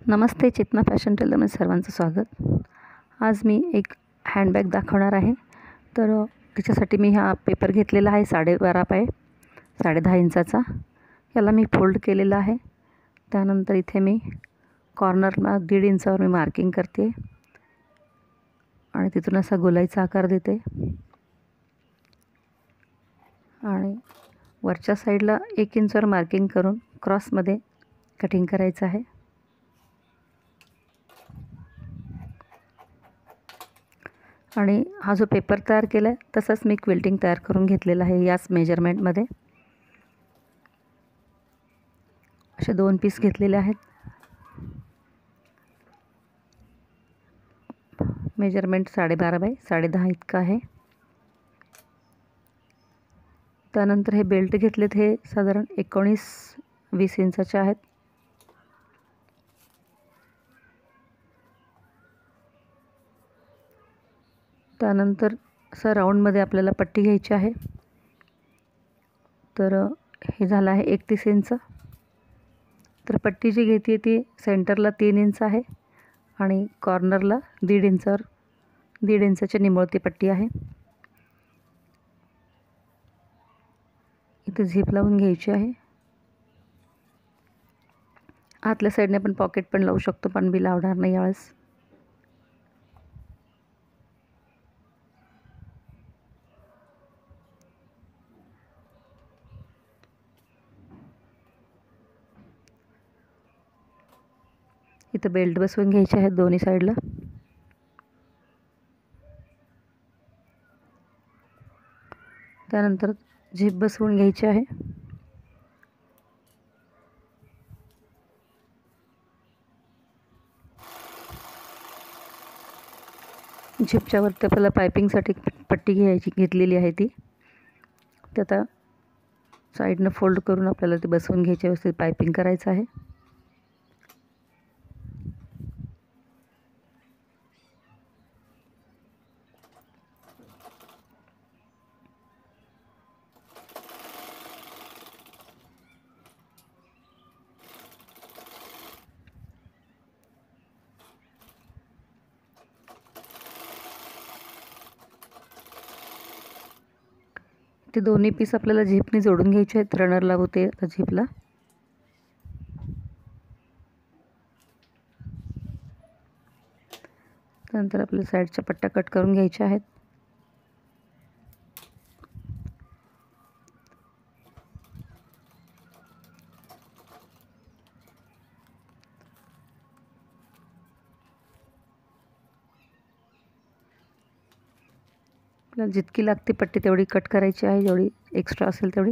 नमस्ते, चेतना fashion टेलरमध्ये सर्वांचं स्वागत. आज मी एक हँडबॅग दाखवणार आहे. तर त्याच्यासाठी मी हा पेपर घेतलेला आहे 12.5 बाय 10.5 इंचाचा. याला मी फोल्ड केलेला आहे. त्यानंतर इथे मी कॉर्नरला 1.5 इंचावर मी मार्किंग करते आणि तिथून असा गोलाईचा आकार देते आणि वरच्या साईडला 1 इंचावर मार्किंग करून क्रॉसमध्ये कटिंग करायचं आहे. आणि हा जो पेपर तयार केला आहे तसंच मी क्विल्टिंग तयार करून घेतलेला आहे. याच मेजरमेंटमध्ये असे 2 पीस घेतलेले आहेत. मेजरमेंट 12.5 बाय 10.5 इतका आहे. त्यानंतर हे बेल्ट घेतलेत, हे साधारण 19-20 इंचाचे आहेत. त्यानंतर असं राऊंडमध्ये आपल्याला पट्टी घ्यायची आहे. तर हे झालं आहे 31 इंच. तर पट्टी जी घेते ती सेंटरला 3 इंच आहे आणि कॉर्नरला 1.5 इंचावर 1.5 इंचाची निमुळती पट्टी आहे. इथे झिप लावून घ्यायची आहे. आतल्या साईडने आपण पॉकेट पण लावू शकतो, पण मी लावणार नाही यावेळेस. इथं बेल्ट बसवून घ्यायचे आहेत दोन्ही साईडला. त्यानंतर झिप बसवून घ्यायची आहे. झिपच्या वरती आपल्याला पायपिंगसाठी पट्टी घेतलेली आहे ती आता साईडनं फोल्ड करून आपल्याला ती बसवून घ्यायची, व्यवस्थित पायपिंग करायचं आहे. ते दोन्ही पीस आपल्याला झिपने जोडून घ्यायचे आहेत. रनर लावते आता झिपला. त्यानंतर आपल्याला साईडच्या पट्ट्या कट करून घ्यायच्या आहेत. आपल्याला जितकी लागते पट्टी तेवढी कट करायची आहे, जेवढी एक्स्ट्रा असेल तेवढी.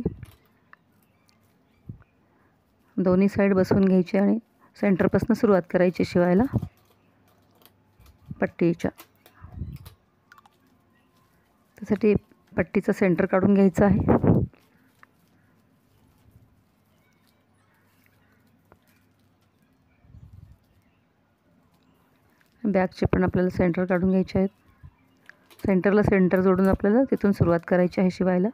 दोन्ही साईड बसवून घ्यायची आणि सेंटरपासून सुरुवात करायची शिवायला पट्टीच्या. त्यासाठी पट्टीचं सेंटर काढून घ्यायचं आहे. बॅगचे पण आपल्याला सेंटर काढून घ्यायचे आहेत. सेंटरला सेंटर जोडून आपल्याला तिथून सुरुवात करायची आहे शिवायला.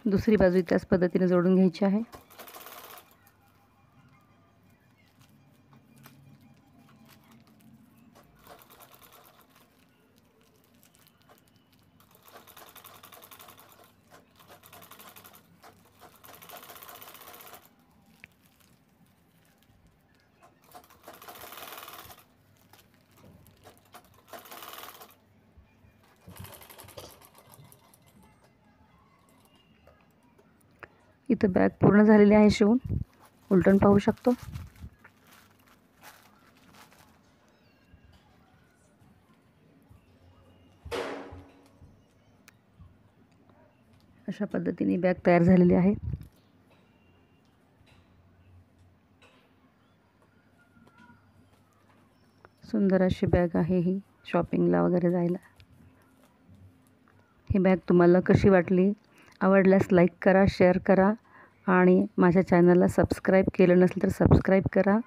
दुसरी बाजू त्याच पद्धतीने जोडून घ्यायची आहे. इथं बॅग पूर्ण झालेली आहे शिवून. उलटून पाहू शकतो. अशा पद्धतीने बॅग तयार झालेली आहे. सुंदर अशी बॅग आहे ही, शॉपिंगला वगैरे जायला. ही बॅग तुम्हाला कशी वाटली? आवडल्यास लाईक करा, शेअर करा आणि माझ्या चॅनलला सबस्क्राईब केलं नसेल तर सबस्क्राईब करा.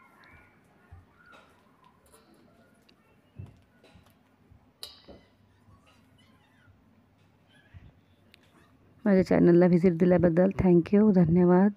माझ्या चॅनलला व्हिजिट दिल्याबद्दल थँक्यू, धन्यवाद.